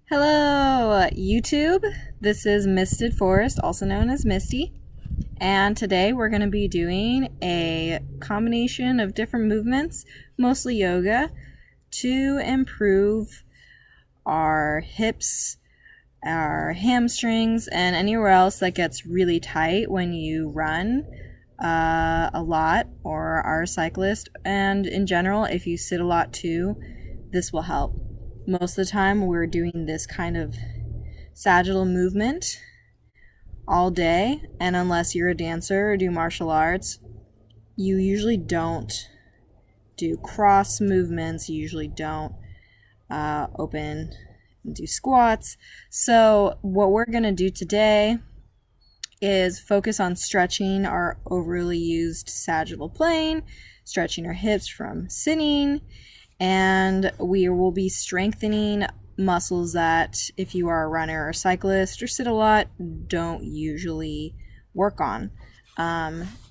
Hello, YouTube. This is Misted Forest, also known as Misty. And today we're going to be doing a combination of different movements, mostly yoga, to improve our hips, our hamstrings, and anywhere else that gets really tight when you run a lot or are a cyclist. And in general, if you sit a lot too, this will help. Most of the time we're doing this kind of sagittal movement all day, and unless you're a dancer or do martial arts, you usually don't do cross movements, you usually don't open and do squats. So what we're going to do today is focus on stretching our overly used sagittal plane, stretching our hips from sitting, and we will be strengthening muscles that, if you are a runner or cyclist or sit a lot, don't usually work on.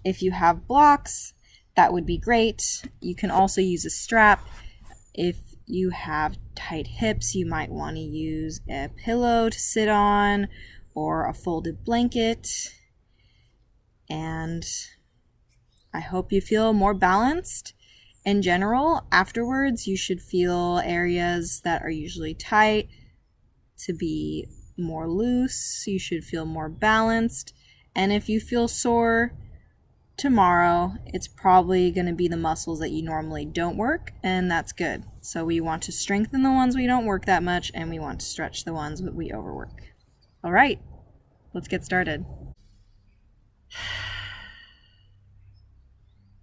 If you have blocks, that would be great. You can also use a strap. If you have tight hips, you might want to use a pillow to sit on or a folded blanket. And I hope you feel more balanced. In general, afterwards, you should feel areas that are usually tight to be more loose. You should feel more balanced. And if you feel sore tomorrow, it's probably going to be the muscles that you normally don't work, and that's good. So we want to strengthen the ones we don't work that much, and we want to stretch the ones that we overwork. All right, let's get started.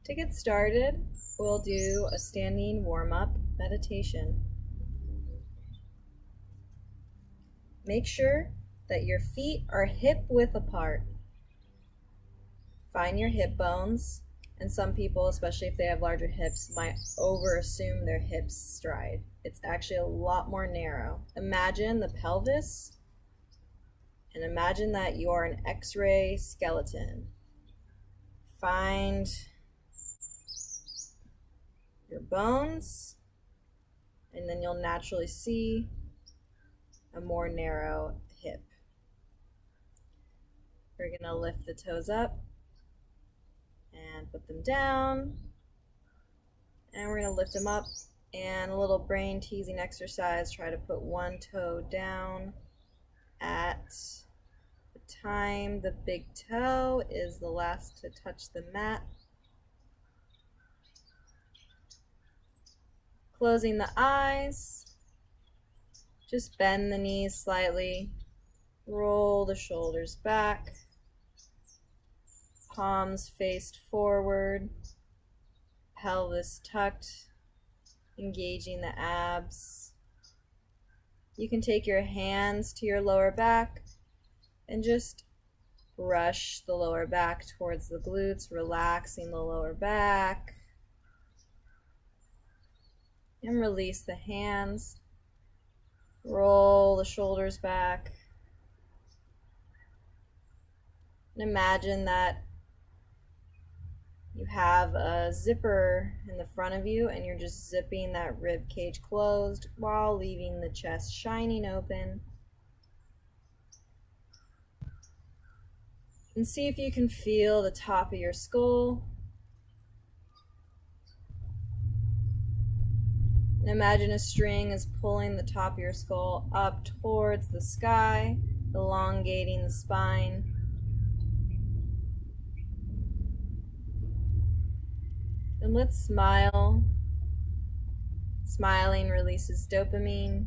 To get started, we'll do a standing warm-up meditation. Make sure that your feet are hip-width apart. Find your hip bones, and some people, especially if they have larger hips, might over-assume their hips stride. It's actually a lot more narrow. Imagine the pelvis, and imagine that you are an X-ray skeleton. Find your bones, and then you'll naturally see a more narrow hip. We're going to lift the toes up and put them down, and we're going to lift them up, and a little brain teasing exercise. Try to put one toe down at the time. The big toe is the last to touch the mat. Closing the eyes, just bend the knees slightly, roll the shoulders back, palms faced forward, pelvis tucked, engaging the abs. You can take your hands to your lower back and just brush the lower back towards the glutes, relaxing the lower back. And release the hands. Roll the shoulders back. And imagine that you have a zipper in the front of you, and you're just zipping that rib cage closed while leaving the chest shining open. And see if you can feel the top of your skull. And imagine a string is pulling the top of your skull up towards the sky, elongating the spine. And let's smile. Smiling releases dopamine,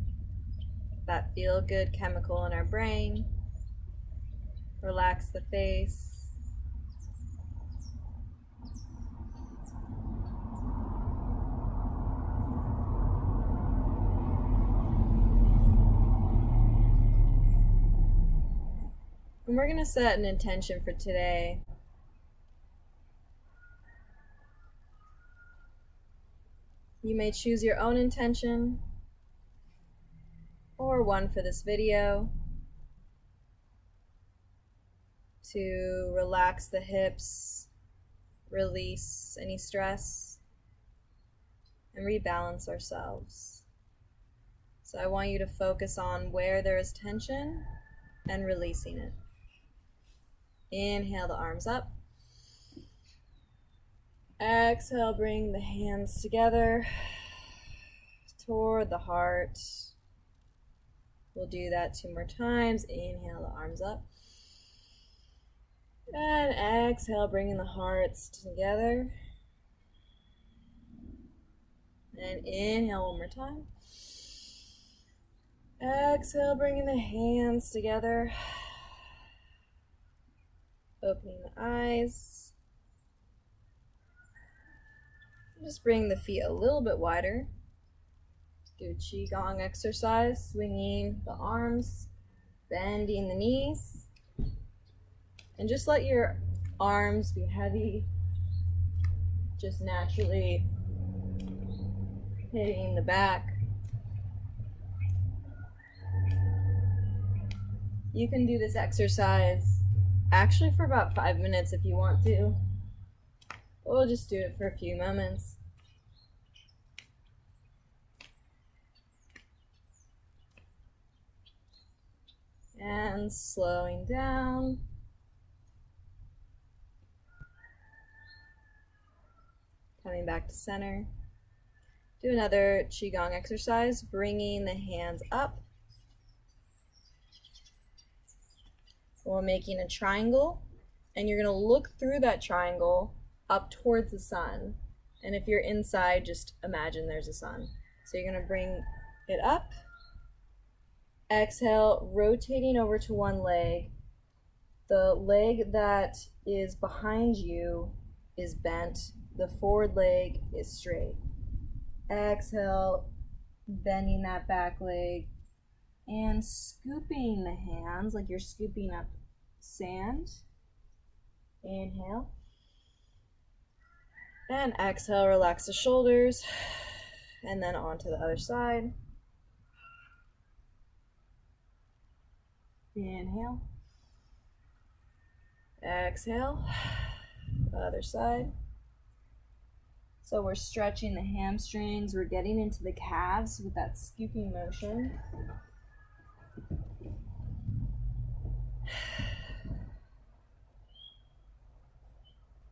that feel-good chemical in our brain. Relax the face. And we're going to set an intention for today. You may choose your own intention or one for this video to relax the hips, release any stress, and rebalance ourselves. So I want you to focus on where there is tension and releasing it. Inhale the arms up. Exhale, bring the hands together toward the heart. We'll do that 2 more times. Inhale the arms up. And exhale, bringing the hearts together. And inhale 1 more time. Exhale, bringing the hands together. Opening the eyes. Just bring the feet a little bit wider. Do a qigong exercise, swinging the arms, bending the knees. And just let your arms be heavy, just naturally hitting the back. You can do this exercise actually for about 5 minutes if you want to. We'll just do it for a few moments. And slowing down. Coming back to center. Do another qigong exercise, bringing the hands up. We're making a triangle, and you're going to look through that triangle up towards the sun. And if you're inside, just imagine there's a sun. So you're going to bring it up. Exhale, rotating over to one leg. The leg that is behind you is bent. The forward leg is straight. Exhale, bending that back leg and scooping the hands like you're scooping up sand. Inhale. And exhale, relax the shoulders. And then onto the other side. Inhale. Exhale. Other side. So we're stretching the hamstrings. We're getting into the calves with that scooping motion.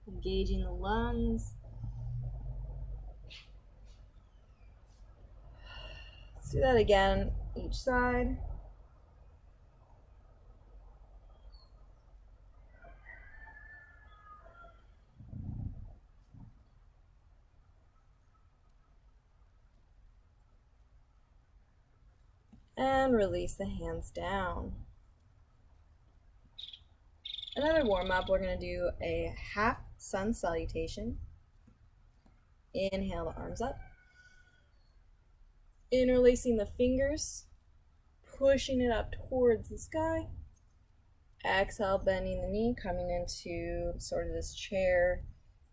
Engaging the lungs. Let's do that again, each side. And release the hands down. Another warm-up, we're going to do a half sun salutation. Inhale the arms up. Interlacing the fingers, pushing it up towards the sky. Exhale, bending the knee, coming into sort of this chair,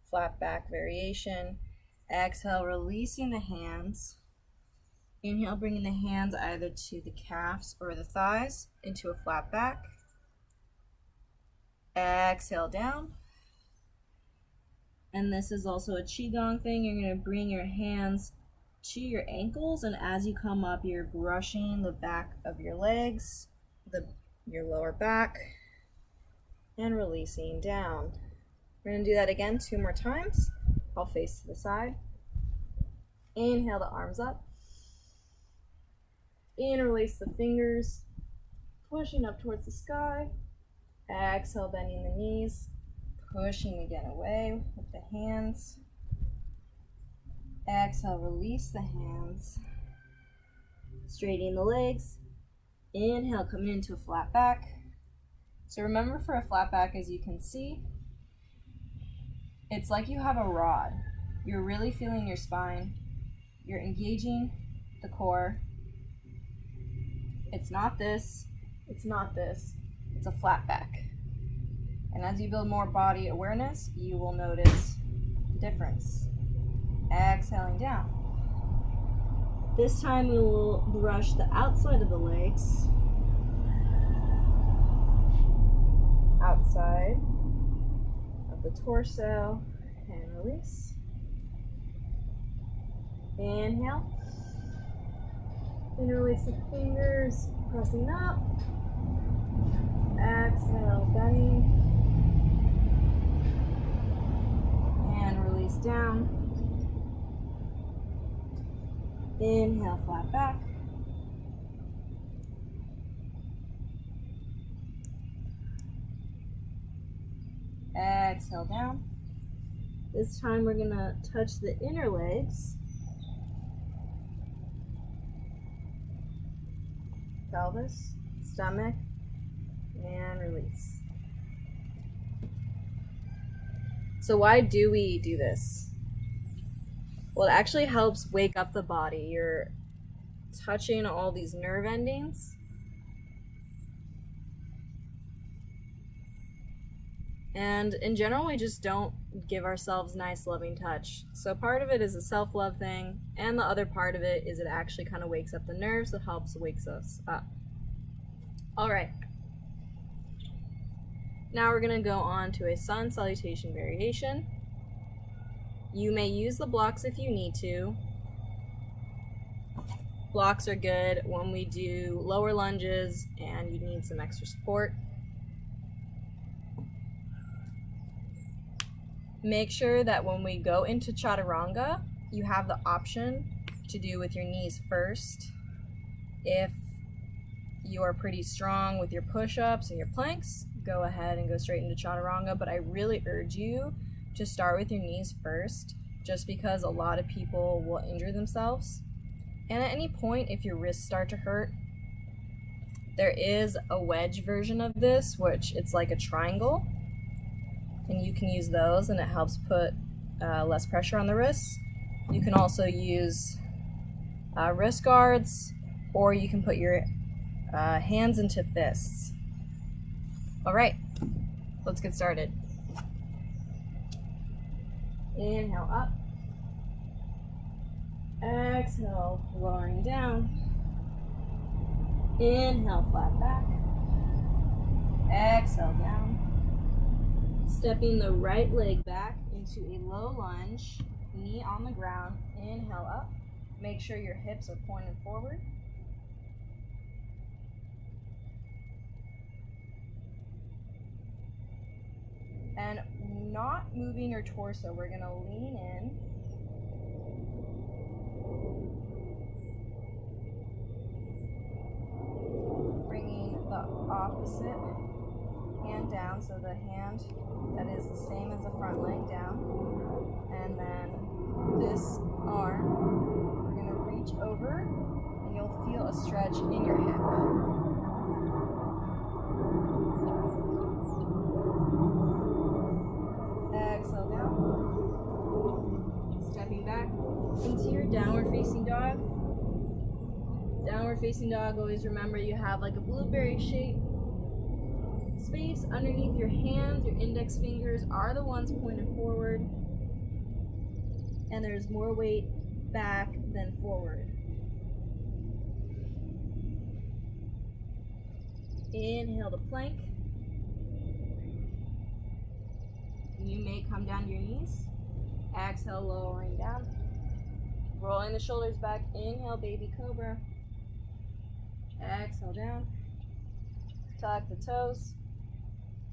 flat back variation. Exhale, releasing the hands. Inhale, bringing the hands either to the calves or the thighs into a flat back. Exhale down. And this is also a qigong thing. You're going to bring your hands to your ankles, and as you come up, you're brushing the back of your legs, your lower back, and releasing down. We're going to do that again 2 more times. I'll face to the side. Inhale the arms up. Interlace the fingers, pushing up towards the sky. Exhale, bending the knees, pushing again away with the hands. Exhale, release the hands. Straightening the legs. Inhale, coming into a flat back. So remember, for a flat back, as you can see, it's like you have a rod. You're really feeling your spine. You're engaging the core. It's not this, it's not this, it's a flat back. And as you build more body awareness, you will notice the difference. Exhaling down. This time we will brush the outside of the legs, outside of the torso, and release. Inhale. Interlace the fingers, pressing up. Exhale, bending. And release down. Inhale, flat back. Exhale down. This time we're gonna touch the inner legs. Pelvis, stomach, and release. So why do we do this? Well, it actually helps wake up the body. You're touching all these nerve endings. And in general, we just don't give ourselves nice, loving touch. So part of it is a self-love thing, and the other part of it is it actually kind of wakes up the nerves, so it helps wakes us up. All right. Now we're gonna go on to a sun salutation variation. You may use the blocks if you need to. Blocks are good when we do lower lunges and you need some extra support. Make sure that when we go into chaturanga, you have the option to do with your knees first. If you are pretty strong with your push-ups and your planks, go ahead and go straight into chaturanga, but I really urge you to start with your knees first, just because a lot of people will injure themselves. And at any point, if your wrists start to hurt, there is a wedge version of this, which it's like a triangle, and you can use those, and it helps put less pressure on the wrists. You can also use wrist guards, or you can put your hands into fists. All right, let's get started. Inhale up. Exhale, lowering down. Inhale, flat back. Exhale, down. Stepping the right leg back into a low lunge, knee on the ground. Inhale up. Make sure your hips are pointed forward. And not moving your torso, we're gonna lean in. Bringing the opposite hand down, so the hand that is the same as the front leg down. And then this arm, we're gonna reach over and you'll feel a stretch in your hip. Exhale down. Stepping back into your downward facing dog. Downward facing dog, always remember you have like a blueberry shape space underneath your hands. Your index fingers are the ones pointed forward, and there's more weight back than forward. Inhale to plank. You may come down to your knees. Exhale, lowering down. Rolling the shoulders back. Inhale, baby cobra. Exhale, down. Tuck the toes.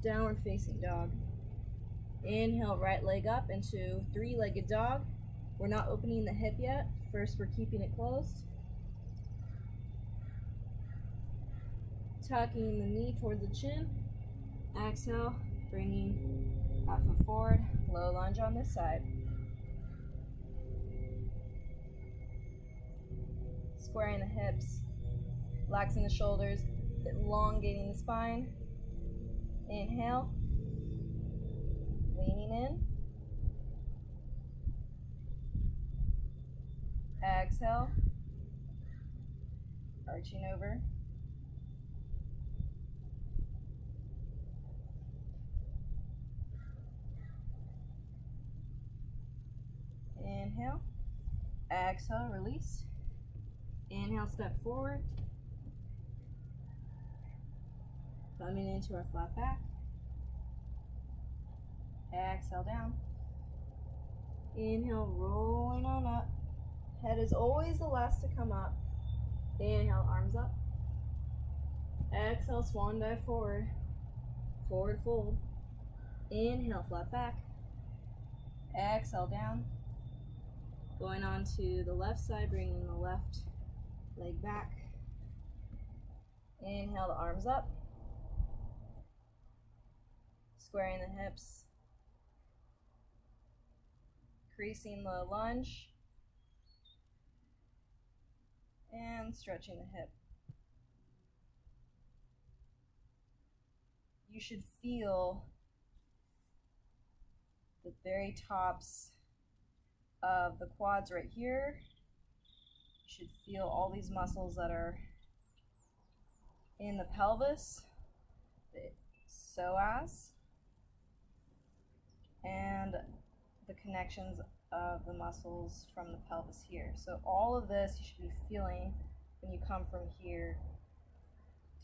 Downward facing dog. Inhale, right leg up into three-legged dog. We're not opening the hip yet. First, we're keeping it closed. Tucking the knee towards the chin. Exhale, bringing half foot forward. Low lunge on this side. Squaring the hips. Relaxing the shoulders. Elongating the spine. Inhale. Leaning in. Exhale. Arching over. Inhale. Exhale, release. Inhale, step forward. Coming into our flat back. Exhale, down. Inhale, rolling on up. Head is always the last to come up. Inhale, arms up. Exhale, swan dive forward. Forward fold. Inhale, flat back. Exhale, down. Going on to the left side, bringing the left leg back. Inhale, the arms up. Squaring the hips. Creasing the lunge. And stretching the hip. You should feel the very tops of the quads right here. You should feel all these muscles that are in the pelvis, the psoas, and the connections of the muscles from the pelvis here. So all of this you should be feeling when you come from here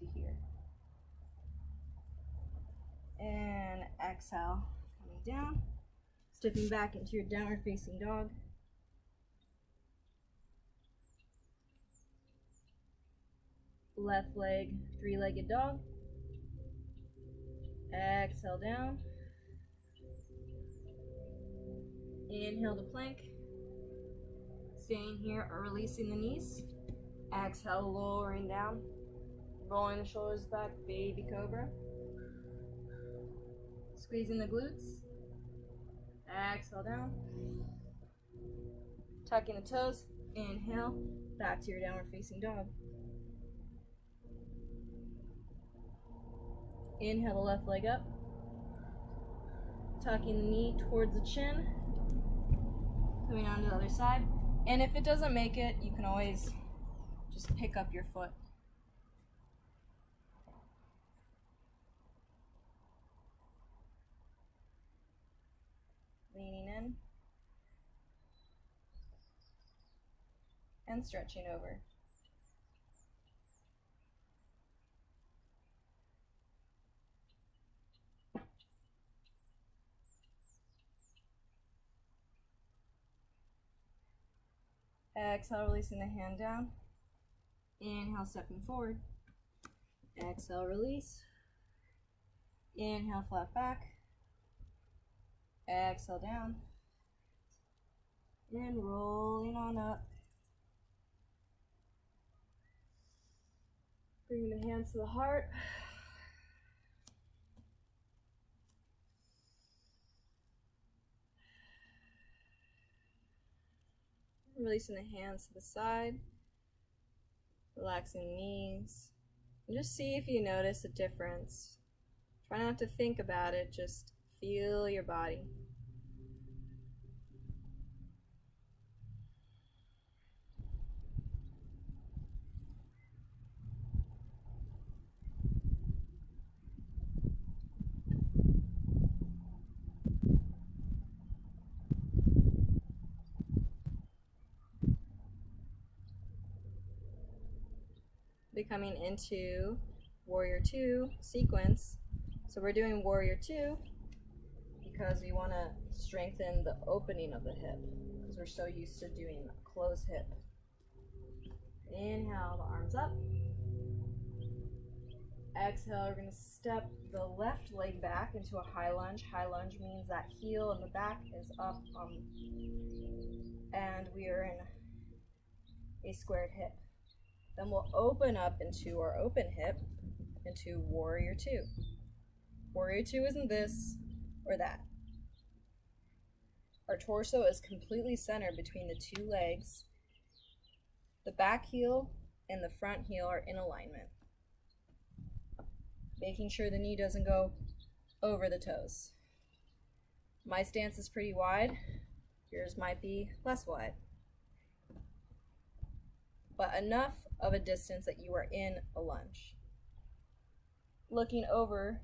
to here. And exhale, coming down, stepping back into your downward facing dog. Left leg, three-legged dog. Exhale down. Inhale to plank. Staying here or releasing the knees. Exhale, lowering down. Rolling the shoulders back, baby cobra. Squeezing the glutes. Exhale down. Tucking the toes. Inhale, back to your downward facing dog. Inhale the left leg up. Tucking the knee towards the chin. Coming on to the other side. And if it doesn't make it, you can always just pick up your foot. Leaning in. And stretching over. Exhale, releasing the hand down. Inhale, stepping forward. Exhale, release. Inhale, flat back. Exhale, down. And rolling on up. Bringing the hands to the heart. Releasing the hands to the side. Relaxing the knees. And just see if you notice a difference. Try not to think about it, just feel your body. Coming into Warrior 2 sequence. So we're doing Warrior 2 because we want to strengthen the opening of the hip because we're so used to doing a closed hip. Inhale, the arms up. Exhale, we're going to step the left leg back into a high lunge. High lunge means that heel in the back is up and we are in a squared hip. Then we'll open up into our open hip, into Warrior 2. Warrior 2 isn't this or that. Our torso is completely centered between the two legs. The back heel and the front heel are in alignment. Making sure the knee doesn't go over the toes. My stance is pretty wide. Yours might be less wide. But enough of a distance that you are in a lunge. Looking over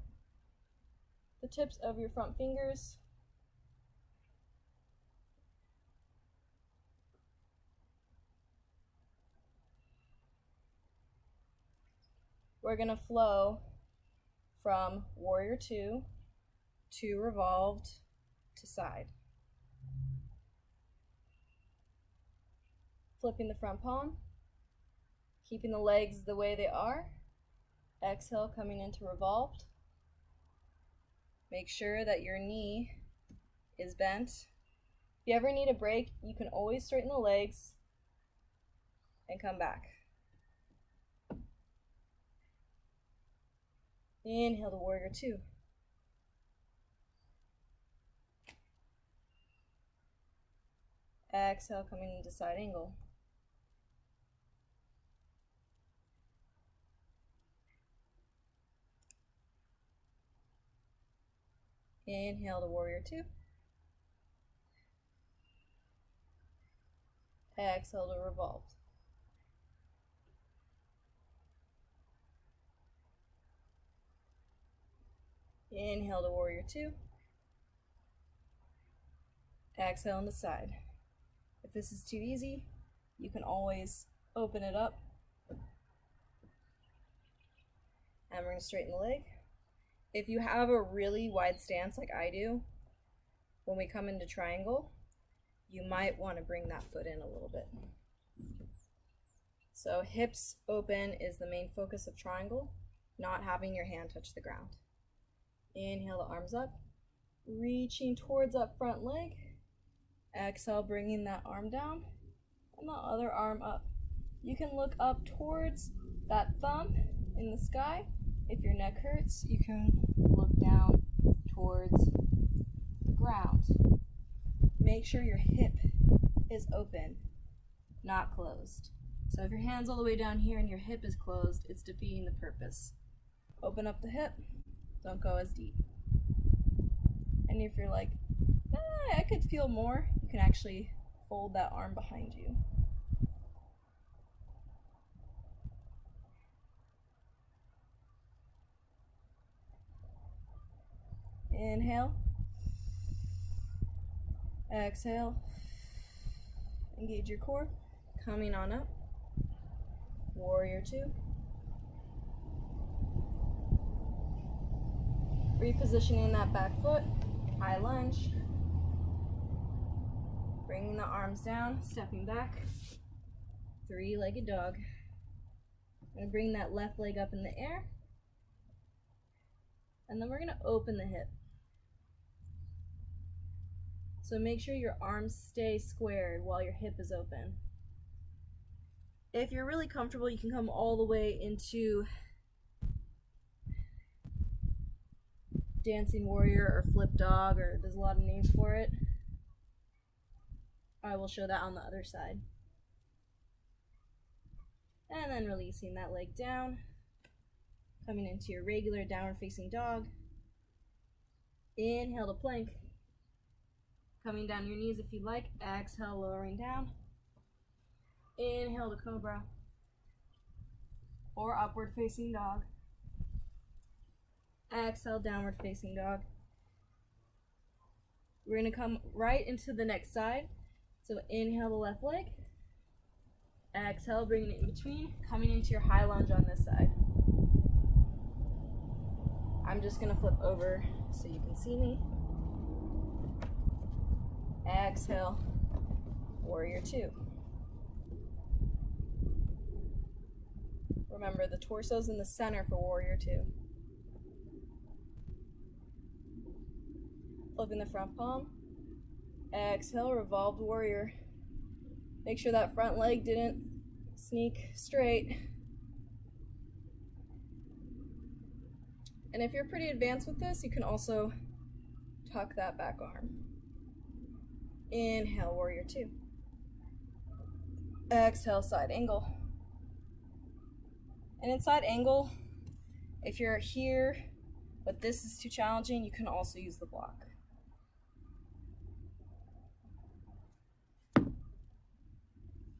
the tips of your front fingers. We're going to flow from Warrior 2 to revolved to side. Flipping the front palm. Keeping the legs the way they are. Exhale, coming into revolved. Make sure that your knee is bent. If you ever need a break, you can always straighten the legs and come back. Inhale to warrior two. Exhale, coming into side angle. Inhale to warrior two. Exhale to revolved. Inhale to warrior two. Exhale into side. If this is too easy, you can always open it up. And we're going to straighten the leg. If you have a really wide stance like I do, when we come into triangle, you might want to bring that foot in a little bit. So hips open is the main focus of triangle, not having your hand touch the ground. Inhale the arms up, reaching towards that front leg. Exhale, bringing that arm down and the other arm up. You can look up towards that thumb in the sky. If your neck hurts, you can look down towards the ground. Make sure your hip is open, not closed. So if your hand's all the way down here and your hip is closed, it's defeating the purpose. Open up the hip, don't go as deep. And if you're like, I could feel more, you can actually fold that arm behind you. Inhale. Exhale. Engage your core. Coming on up. Warrior two. Repositioning that back foot. High lunge. Bringing the arms down, stepping back. Three-legged dog. I'm going to bring that left leg up in the air. And then we're going to open the hip. So make sure your arms stay squared while your hip is open. If you're really comfortable, you can come all the way into dancing warrior or flip dog, or there's a lot of names for it. I will show that on the other side. And then releasing that leg down, coming into your regular downward facing dog. Inhale to plank. Coming down your knees if you like. Exhale, lowering down. Inhale to cobra. Or upward facing dog. Exhale, downward facing dog. We're going to come right into the next side. So inhale the left leg. Exhale, bringing it in between. Coming into your high lunge on this side. I'm just going to flip over so you can see me. Exhale, warrior two. Remember, the torso's in the center for warrior two. Flipping the front palm. Exhale, revolved warrior. Make sure that front leg didn't sneak straight. And if you're pretty advanced with this, you can also tuck that back arm. Inhale, warrior two. Exhale, side angle. And in side angle, if you're here, but this is too challenging, you can also use the block.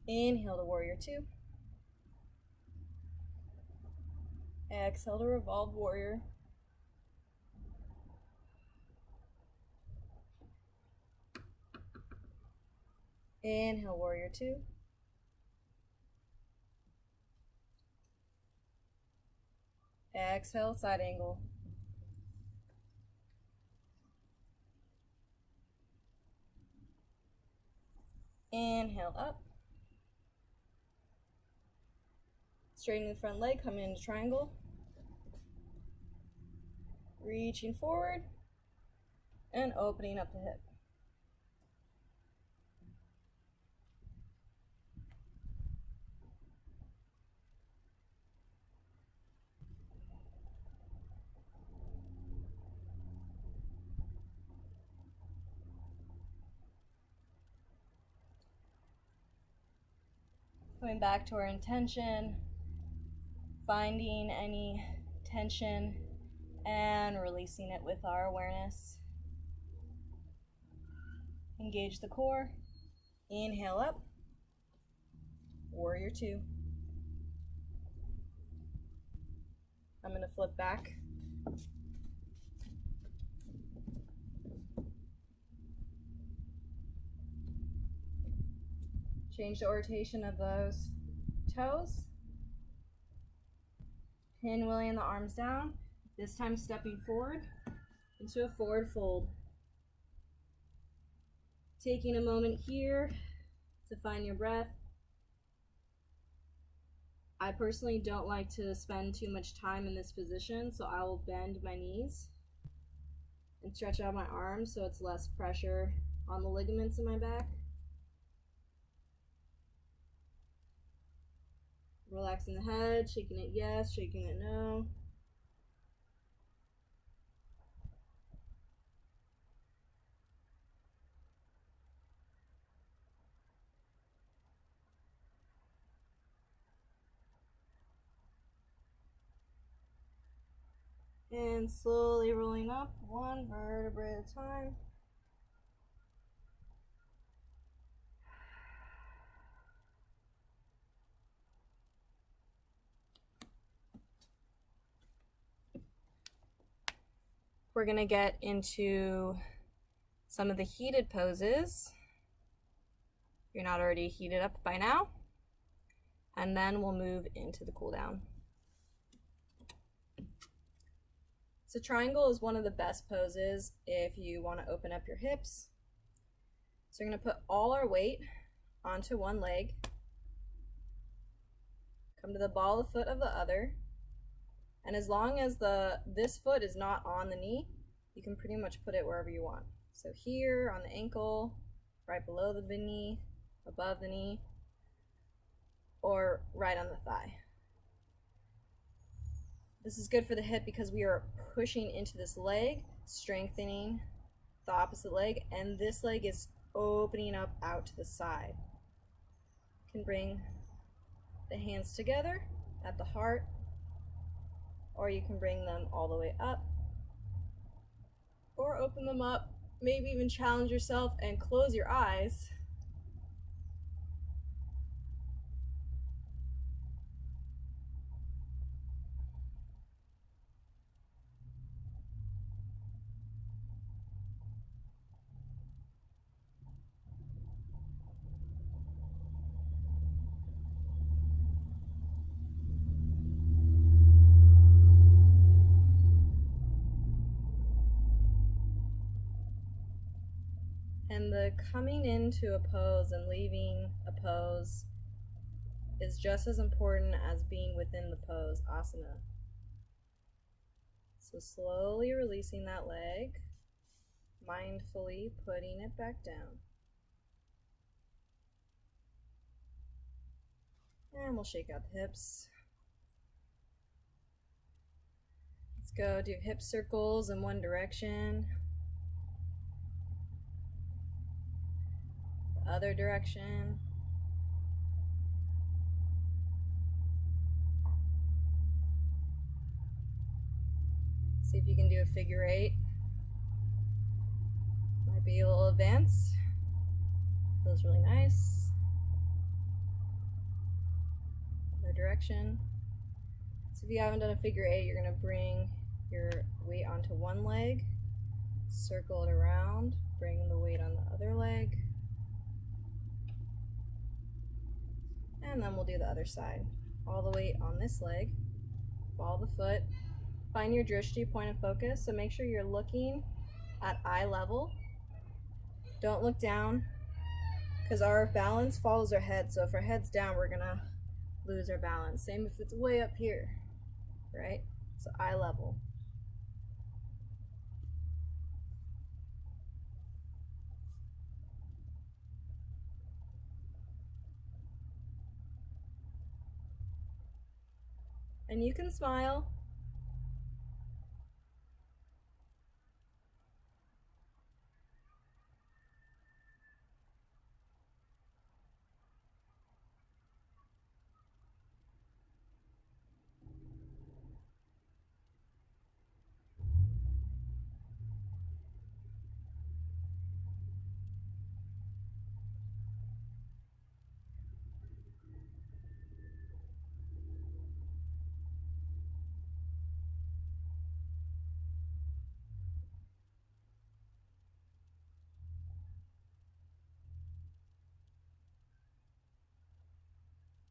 Inhale to warrior two. Exhale to revolved warrior. Inhale, warrior two. Exhale, side angle. Inhale up. Straightening the front leg, coming into triangle. Reaching forward and opening up the hip. Coming back to our intention, finding any tension and releasing it with our awareness. Engage the core. Inhale up. Warrior two. I'm going to flip back. Change the orientation of those toes. Pinwheeling the arms down. This time stepping forward into a forward fold. Taking a moment here to find your breath. I personally don't like to spend too much time in this position, so I will bend my knees and stretch out my arms so it's less pressure on the ligaments in my back. Relaxing the head, shaking it yes, shaking it no. And slowly rolling up one vertebrae at a time. We're going to get into some of the heated poses. If you're not already heated up by now. And then we'll move into the cool down. So triangle is one of the best poses if you want to open up your hips. So we're going to put all our weight onto one leg. Come to the ball of the foot of the other. And as long as this foot is not on the knee, you can pretty much put it wherever you want. So here on the ankle, right below the knee, above the knee, or right on the thigh. This is good for the hip because we are pushing into this leg, strengthening the opposite leg, and this leg is opening up out to the side. You can bring the hands together at the heart, or you can bring them all the way up, or open them up, maybe even challenge yourself and close your eyes. And the coming into a pose and leaving a pose is just as important as being within the pose, asana. So slowly releasing that leg, mindfully putting it back down. And we'll shake out the hips. Let's go do hip circles in one direction. The other direction. See if you can do a figure eight. Might be a little advanced. Feels really nice. Other direction. So if you haven't done a figure eight, you're going to bring your weight onto one leg, circle it around, bring the weight on the other leg, and then we'll do the other side. All the weight on this leg, ball the foot, find your drishti, point of focus, so make sure you're looking at eye level. Don't look down, because our balance follows our head, so if our head's down, we're going to lose our balance. Same if it's way up here, right? So eye level. And you can smile.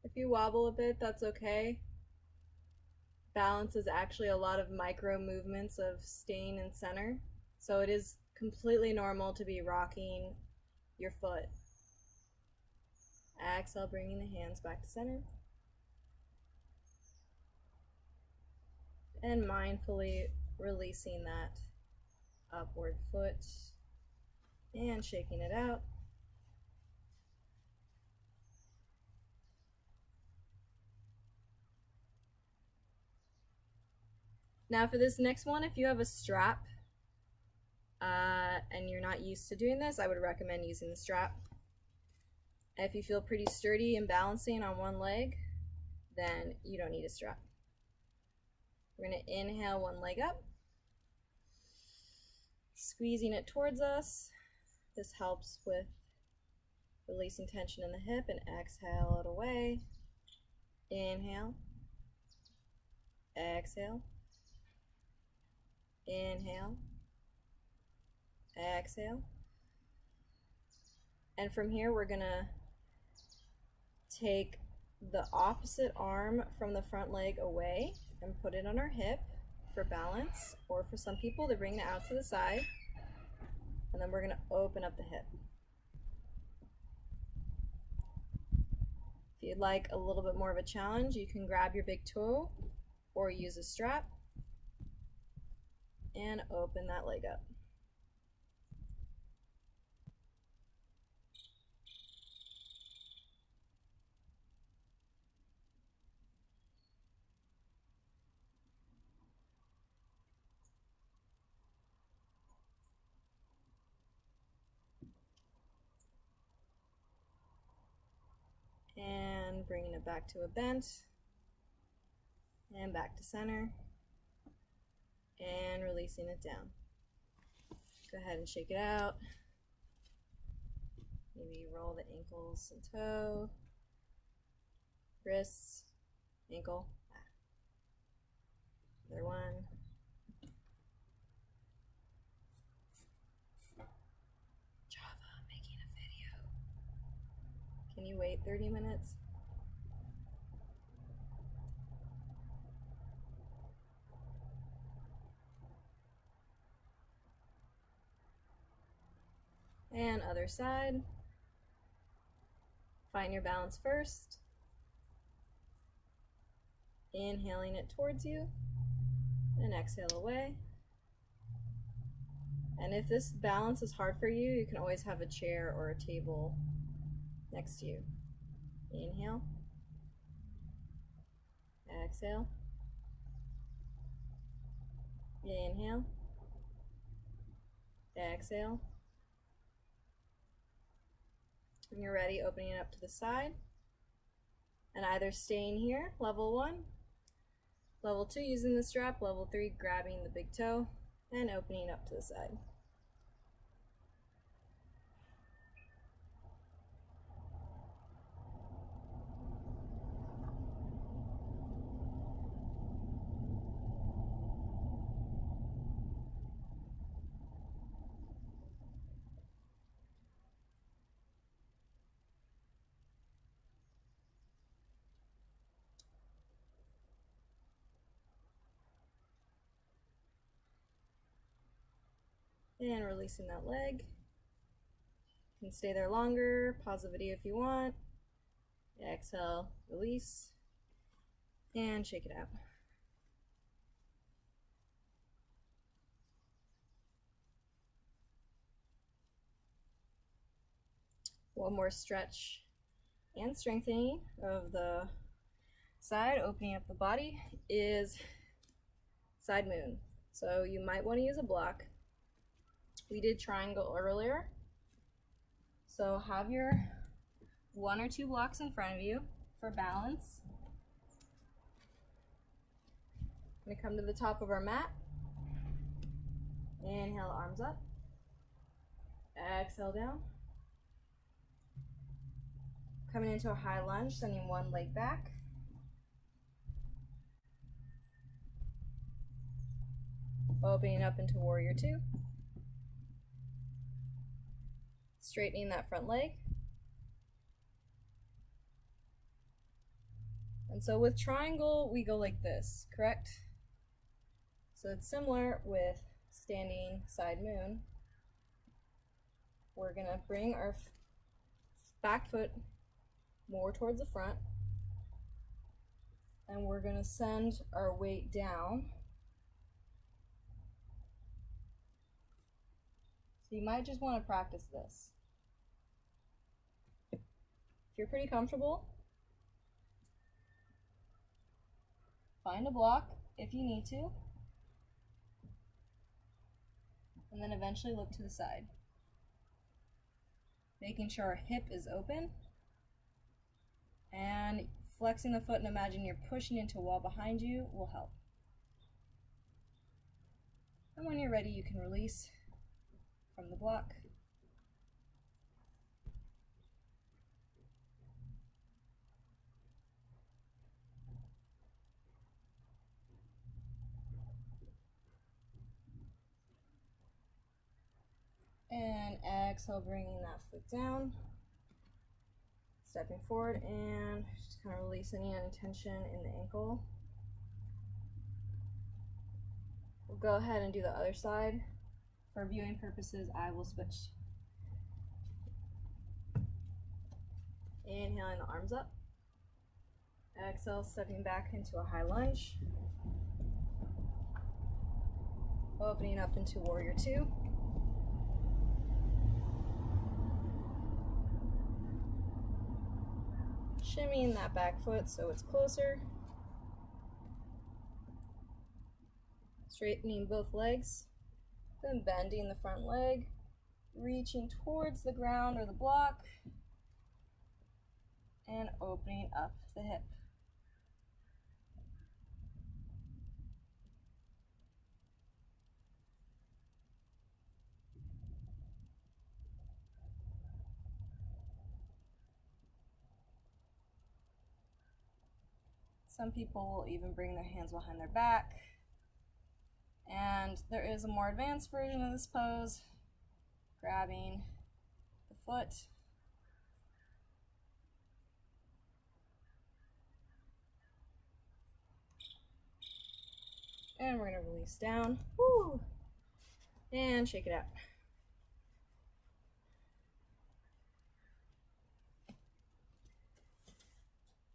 If you wobble a bit, that's okay. Balance is actually a lot of micro movements of staying in center. So it is completely normal to be rocking your foot. Exhale, bringing the hands back to center. And mindfully releasing that upward foot and shaking it out. Now for this next one, if you have a strap and you're not used to doing this, I would recommend using the strap. If you feel pretty sturdy and balancing on one leg, then you don't need a strap. We're going to inhale one leg up, squeezing it towards us. This helps with releasing tension in the hip, and exhale it away. Inhale, exhale, inhale, exhale. And from here, we're going to take the opposite arm from the front leg away and put it on our hip for balance, or for some people, they're bringing it out to the side. And then we're going to open up the hip. If you'd like a little bit more of a challenge, you can grab your big toe or use a strap and open that leg up. And bringing it back to a bent and back to center and releasing it down. Go ahead and shake it out. Maybe roll the ankles and toe, wrists, ankle. Other one. Java making a video. Can you wait 30 minutes? And other side. Find your balance first. Inhaling it towards you and exhale away. And if this balance is hard for you, you can always have a chair or a table next to you. Inhale. Exhale. Inhale. Exhale. When you're ready, opening it up to the side. And either staying here, level 1, level 2 using the strap, level 3 grabbing the big toe, and opening up to the side. And releasing that leg. You can stay there longer, pause the video if you want. Exhale, release, And shake it out. One more stretch and strengthening of the side, opening up the body, is side moon. So you might want to use a block. We did triangle earlier. So have your 1 or 2 blocks in front of you for balance. I'm going to come to the top of our mat. Inhale, arms up. Exhale down. Coming into a high lunge, sending one leg back. Opening up into warrior 2. Straightening that front leg. And so with triangle, we go like this, correct? So it's similar with standing side moon. We're gonna bring our back foot more towards the front, and we're gonna send our weight down. So you might just want to practice this. If you're pretty comfortable, find a block if you need to, and then eventually look to the side. Making sure our hip is open, and flexing the foot and imagine you're pushing into a wall behind you will help. And when you're ready, you can release from the block. And exhale, bringing that foot down. Stepping forward and just kind of release any tension in the ankle. We'll go ahead and do the other side. For viewing purposes, I will switch. Inhaling the arms up. Exhale, stepping back into a high lunge. Opening up into warrior 2. Shimmying that back foot so it's closer. Straightening both legs. Then bending the front leg. Reaching towards the ground or the block. And opening up the hip. Some people will even bring their hands behind their back. And there is a more advanced version of this pose, grabbing the foot. And we're going to release down. Woo! And shake it out.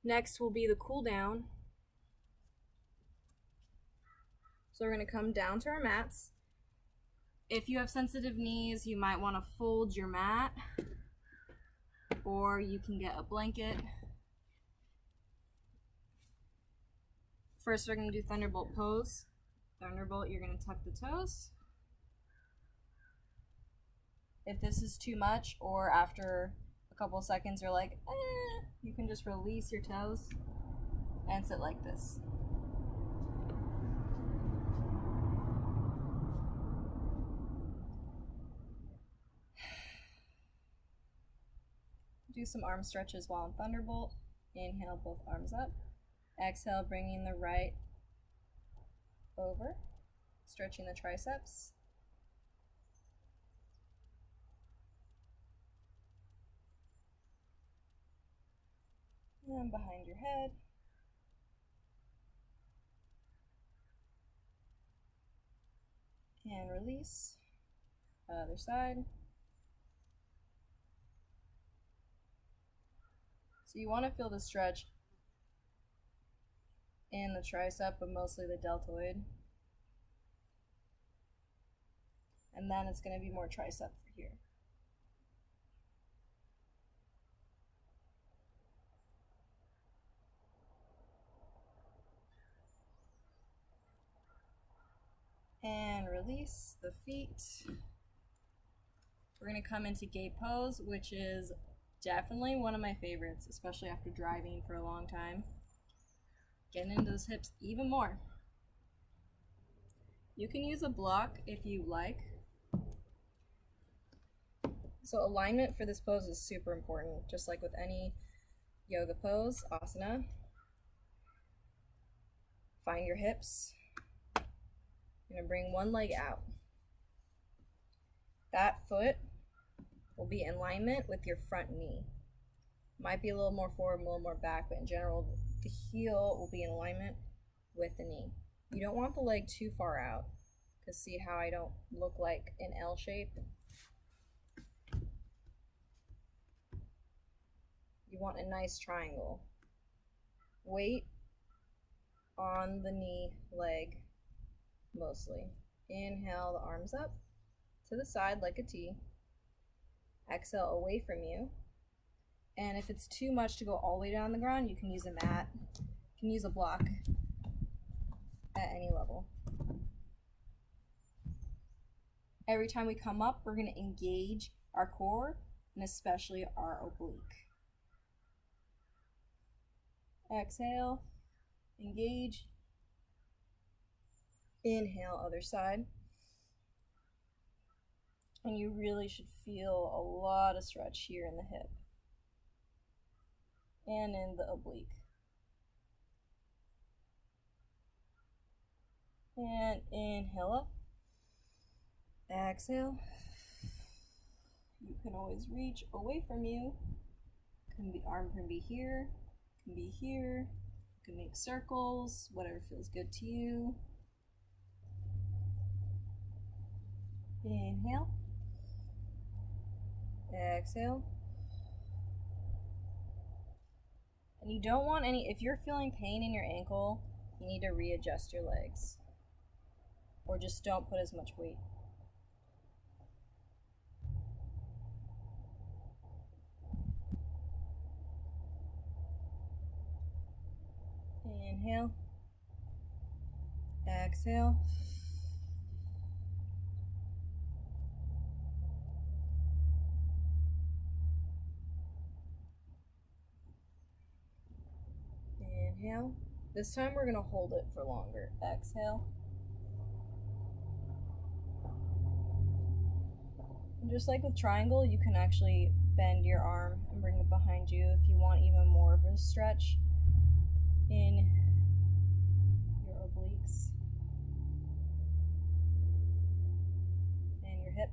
Next will be the cool down. So we're going to come down to our mats. If you have sensitive knees, you might want to fold your mat, or you can get a blanket. First, we're going to do Thunderbolt pose. Thunderbolt, you're going to tuck the toes. If this is too much, or after a couple seconds you're like, you can just release your toes and sit like this. Do some arm stretches while in Thunderbolt. Inhale, both arms up. Exhale, bringing the right over, stretching the triceps. And behind your head. And release. Other side. So you want to feel the stretch in the tricep, but mostly the deltoid. And then it's going to be more tricep for here. And release the feet. We're going to come into gate pose, which is definitely one of my favorites, especially after driving for a long time. Getting into those hips even more. You can use a block if you like. So alignment for this pose is super important, just like with any yoga pose, asana. Find your hips. You're going to bring one leg out. That foot will be in alignment with your front knee. Might be a little more forward, a little more back, but in general, the heel will be in alignment with the knee. You don't want the leg too far out, because see how I don't look like an L shape? You want a nice triangle. Weight on the knee leg, mostly. Inhale the arms up to the side like a T. Exhale away from you. And if it's too much to go all the way down the ground, you can use a mat. You can use a block at any level. Every time we come up, we're going to engage our core and especially our oblique. Exhale, engage. Inhale, other side. And you really should feel a lot of stretch here in the hip and in the oblique. And inhale up. Exhale. You can always reach away from you. Arm can be here, can be here. You can make circles, whatever feels good to you. Inhale. Exhale. And you don't want any, if you're feeling pain in your ankle, you need to readjust your legs. Or just don't put as much weight. Inhale. Exhale. Inhale. This time we're going to hold it for longer. Exhale. And just like with triangle, you can actually bend your arm and bring it behind you if you want even more of a stretch in your obliques and your hip.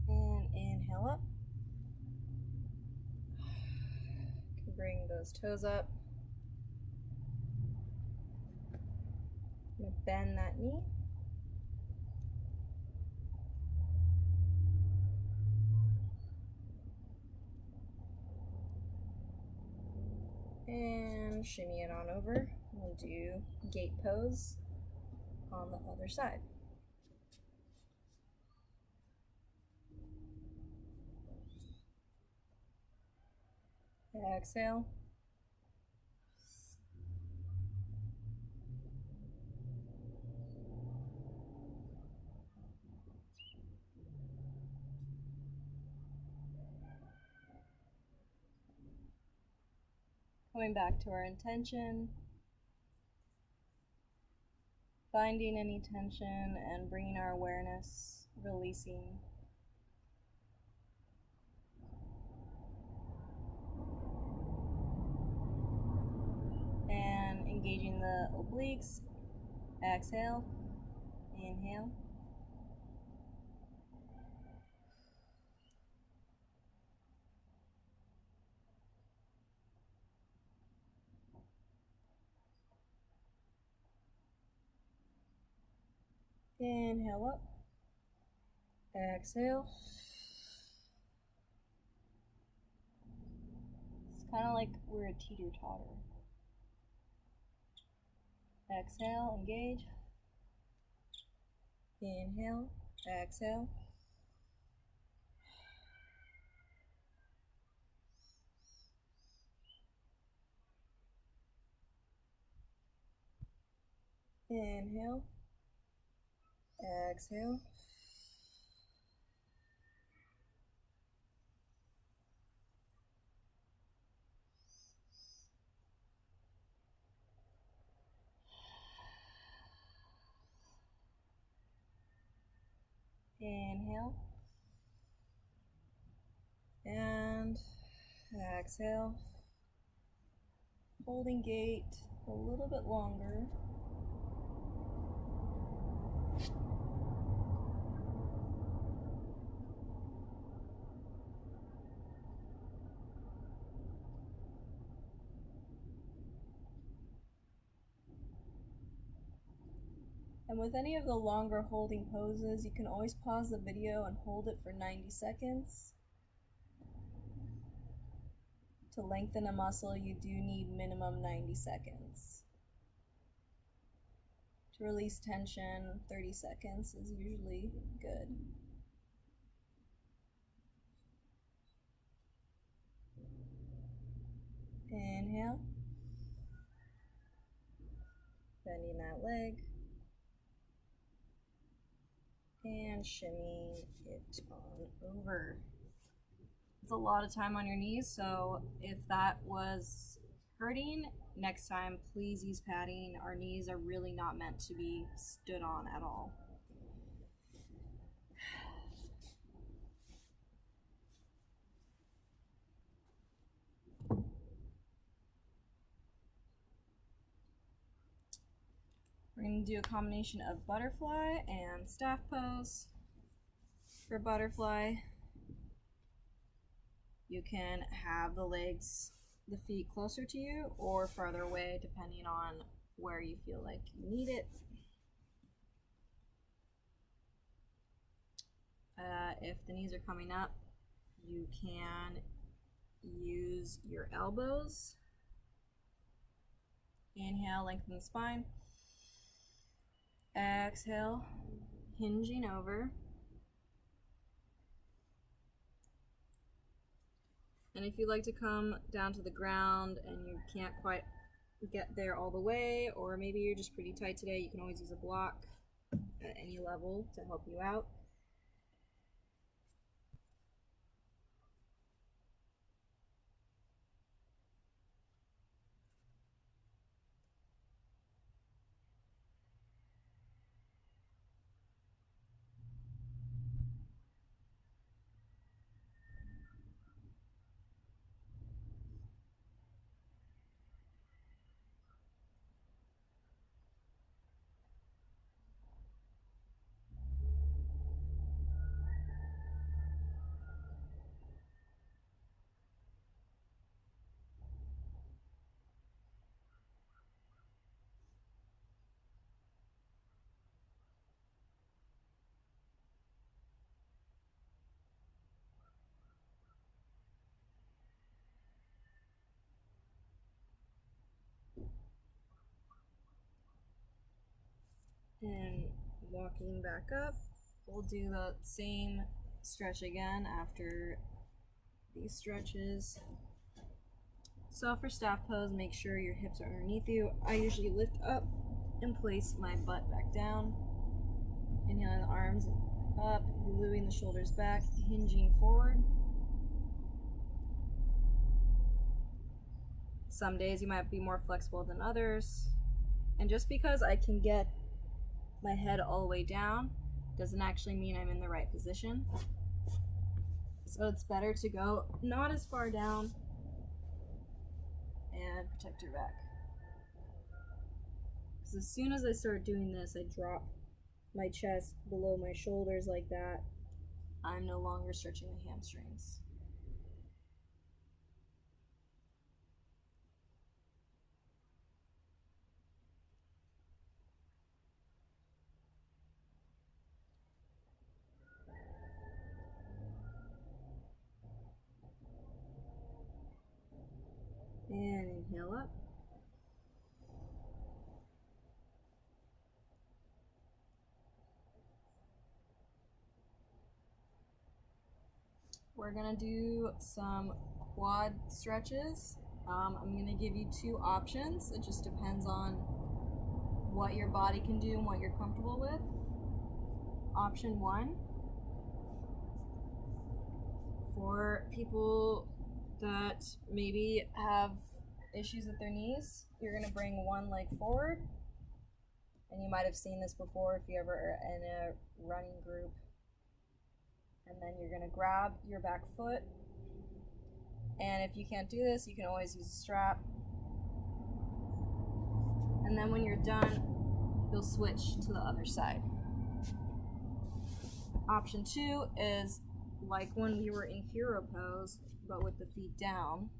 And inhale up. You can bring those toes up. I'm going to bend that knee. And shimmy it on over. We'll do gate pose on the other side. Exhale. Coming back to our intention. Finding any tension and bringing our awareness, releasing. And engaging the obliques. Exhale. Inhale. Inhale up. Exhale. It's kind of like we're a teeter-totter. Exhale, engage. Inhale, exhale. Inhale, exhale. Inhale. And exhale. Holding gait a little bit longer. And with any of the longer holding poses, you can always pause the video and hold it for 90 seconds. To lengthen a muscle, you do need minimum 90 seconds. To release tension, 30 seconds is usually good. Inhale. Bending that leg. And shimmying it on over. It's a lot of time on your knees, so if that was hurting, next time please use padding. Our knees are really not meant to be stood on at all. We're going to do a combination of butterfly and staff pose. For butterfly, you can have the feet closer to you or farther away, depending on where you feel like you need it. If the knees are coming up, you can use your elbows. Inhale, lengthen the spine. Exhale, hinging over. And if you'd like to come down to the ground and you can't quite get there all the way, or maybe you're just pretty tight today, you can always use a block at any level to help you out. And walking back up, we'll do the same stretch again after these stretches. So for staff pose, make sure your hips are underneath you. I usually lift up and place my butt back down. Inhaling the arms up, gluing the shoulders back, hinging forward. Some days you might be more flexible than others. And just because I can get my head all the way down doesn't actually mean I'm in the right position. So it's better to go not as far down and protect your back. Because as soon as I start doing this, I drop my chest below my shoulders like that. I'm no longer stretching the hamstrings. Inhale up. We're gonna do some quad stretches. I'm gonna give you two options. It just depends on what your body can do and what you're comfortable with. Option one, for people that maybe have issues with their knees, you're gonna bring one leg forward. And you might have seen this before if you ever are in a running group. And then you're gonna grab your back foot. And if you can't do this, you can always use a strap. And then when you're done, you'll switch to the other side. Option two is like when we were in hero pose, but with the feet down,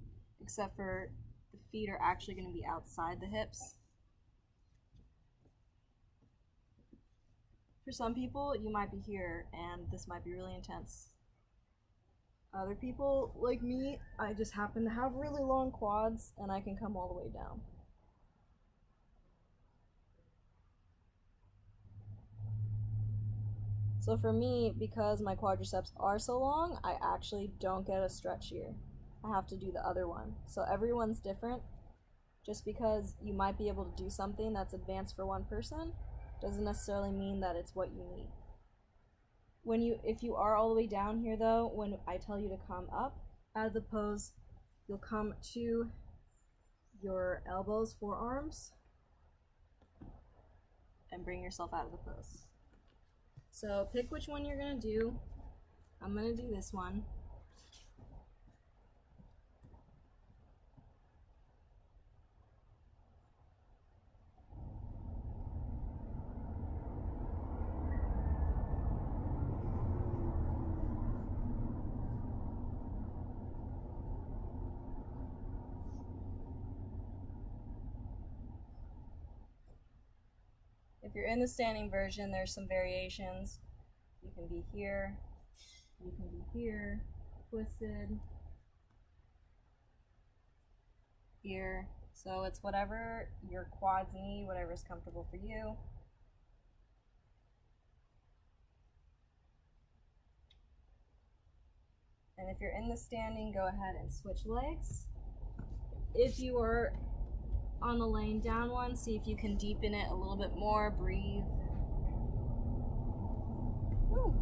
except for the feet are actually going to be outside the hips. For some people, you might be here, and this might be really intense. Other people, like me, I just happen to have really long quads, and I can come all the way down. So for me, because my quadriceps are so long, I actually don't get a stretch here. I have to do the other one. So everyone's different. Just because you might be able to do something that's advanced for one person doesn't necessarily mean that it's what you need. If you are all the way down here though, when I tell you to come up out of the pose, you'll come to your elbows, forearms, and bring yourself out of the pose. So pick which one you're gonna do. I'm gonna do this one. If you're in the standing version, there's some variations. You can be here, you can be here, twisted, here. So it's whatever your quads need, whatever's comfortable for you. And if you're in the standing, go ahead and switch legs. If you are on the laying down one, see if you can deepen it a little bit more, breathe. Woo.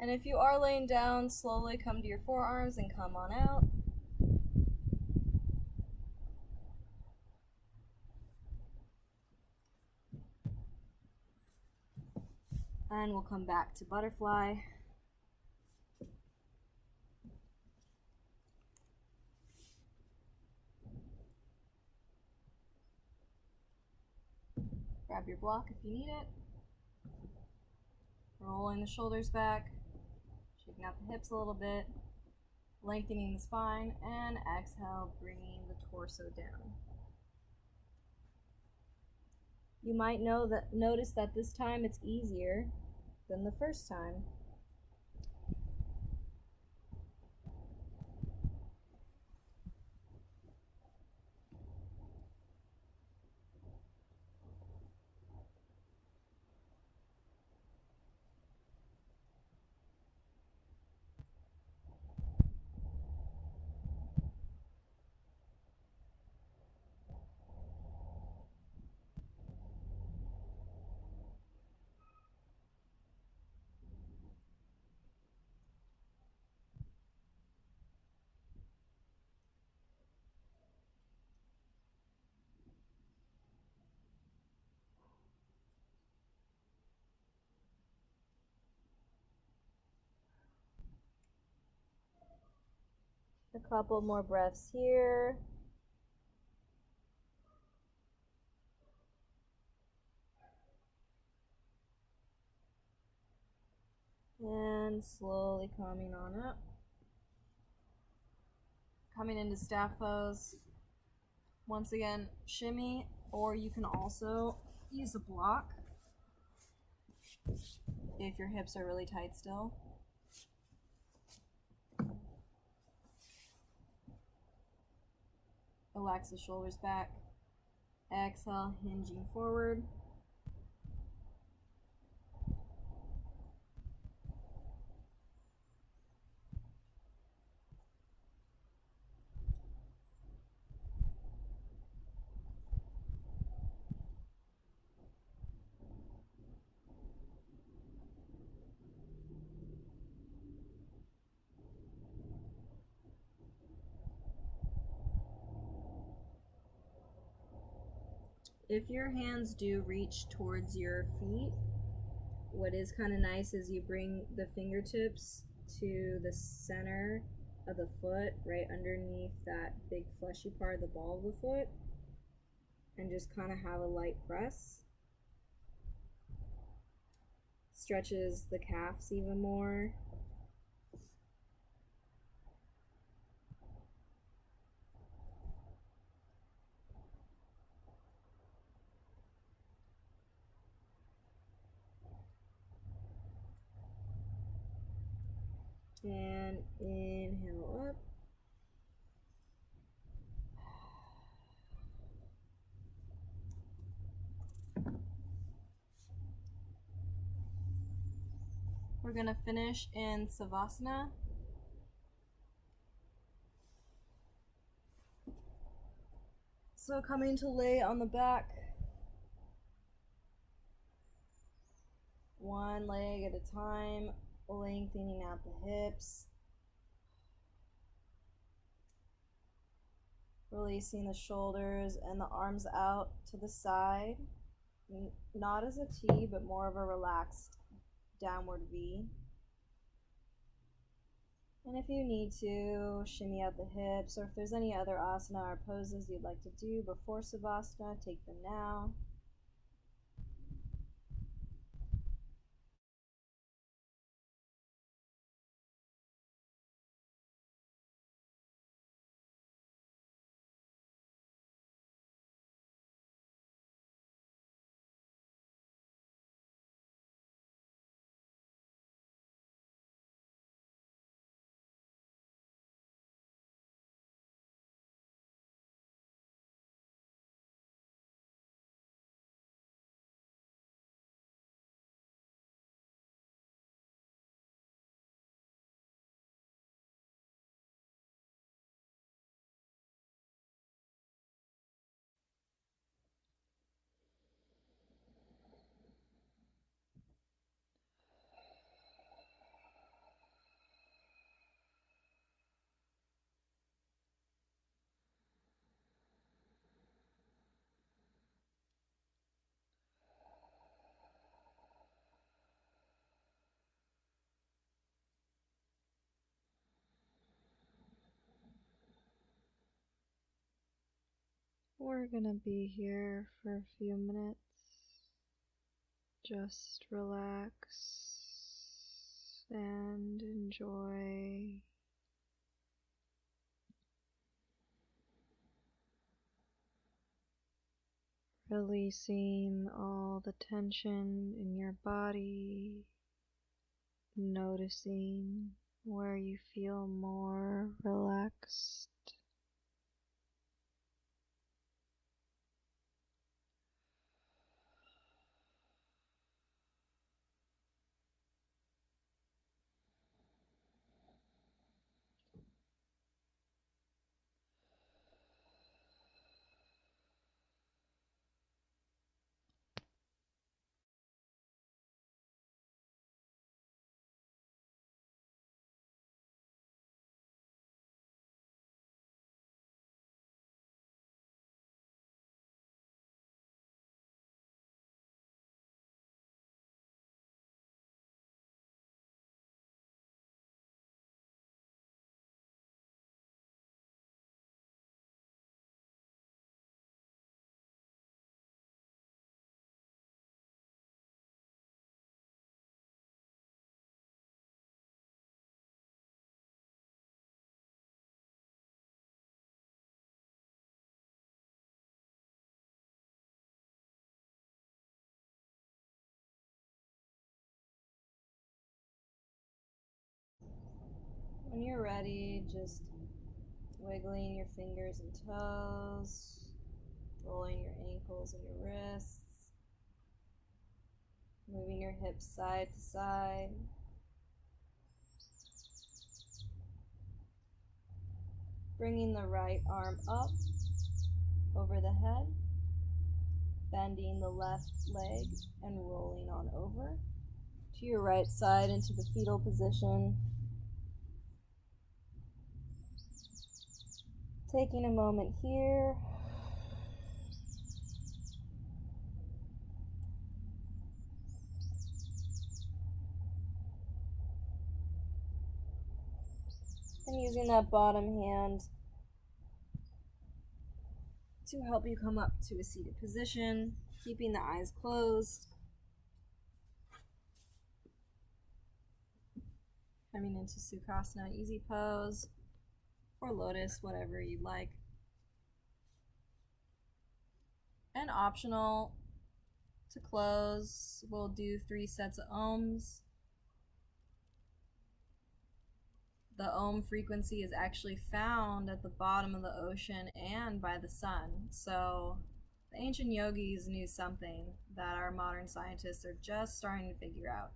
And if you are laying down, slowly come to your forearms and come on out. And we'll come back to butterfly. Grab your block if you need it. Rolling the shoulders back, shaking out the hips a little bit, lengthening the spine, and exhale, bringing the torso down. You might notice that this time it's easier than the first time. A couple more breaths here. And slowly coming on up. Coming into staff pose. Once again, shimmy, or you can also use a block if your hips are really tight still. Relax the shoulders back. Exhale, hinging forward. If your hands do reach towards your feet, what is kind of nice is you bring the fingertips to the center of the foot, right underneath that big fleshy part of the ball of the foot, and just kind of have a light press. Stretches the calves even more. And inhale up. We're going to finish in Savasana. So coming to lay on the back, one leg at a time, lengthening out the hips, releasing the shoulders and the arms out to the side, not as a T, but more of a relaxed downward V. And if you need to, shimmy out the hips, or if there's any other asana or poses you'd like to do before Savasana, take them now. We're gonna be here for a few minutes. Just relax and enjoy. Releasing all the tension in your body, noticing where you feel more relaxed. When you're ready, just wiggling your fingers and toes, rolling your ankles and your wrists, moving your hips side to side. Bringing the right arm up over the head, bending the left leg and rolling on over to your right side into the fetal position. Taking a moment here. And using that bottom hand to help you come up to a seated position, keeping the eyes closed. Coming into Sukhasana, easy pose, or lotus, whatever you like. And optional to close, we'll do 3 sets of ohms. The ohm frequency is actually found at the bottom of the ocean and by the sun. So the ancient yogis knew something that our modern scientists are just starting to figure out.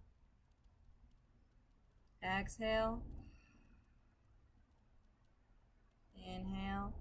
Exhale. Inhale.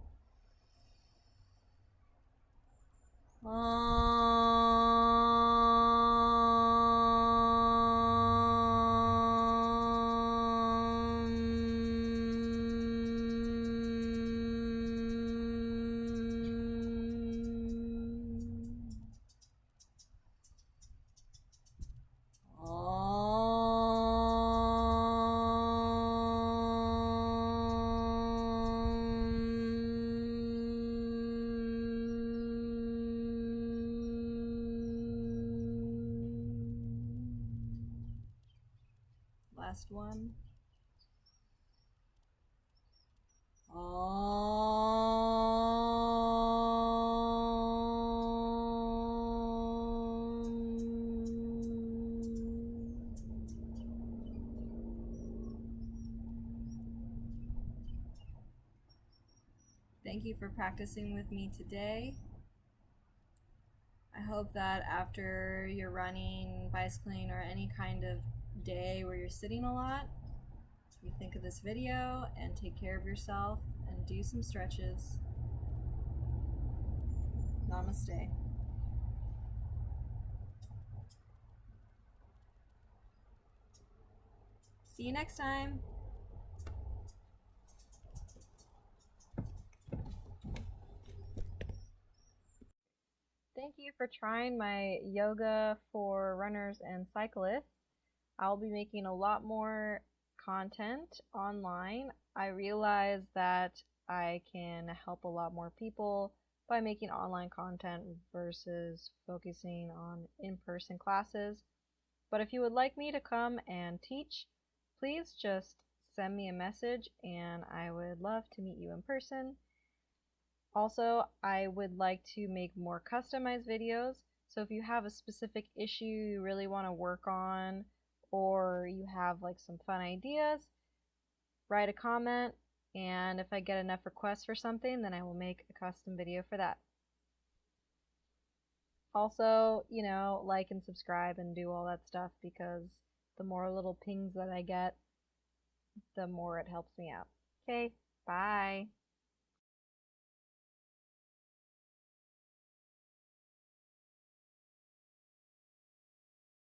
Last one. Thank you for practicing with me today. I hope that after you're running, bicycling, or any kind of day where you're sitting a lot, you think of this video and take care of yourself and do some stretches. Namaste. See you next time. Thank you for trying my yoga for runners and cyclists. I'll be making a lot more content online. I realize that I can help a lot more people by making online content versus focusing on in-person classes. But if you would like me to come and teach, please just send me a message and I would love to meet you in person. Also, I would like to make more customized videos, so if you have a specific issue you really want to work on, or you have like some fun ideas, write a comment, and if I get enough requests for something, then I will make a custom video for that. Also, like and subscribe and do all that stuff, because the more little pings that I get, the more it helps me out. Okay, bye.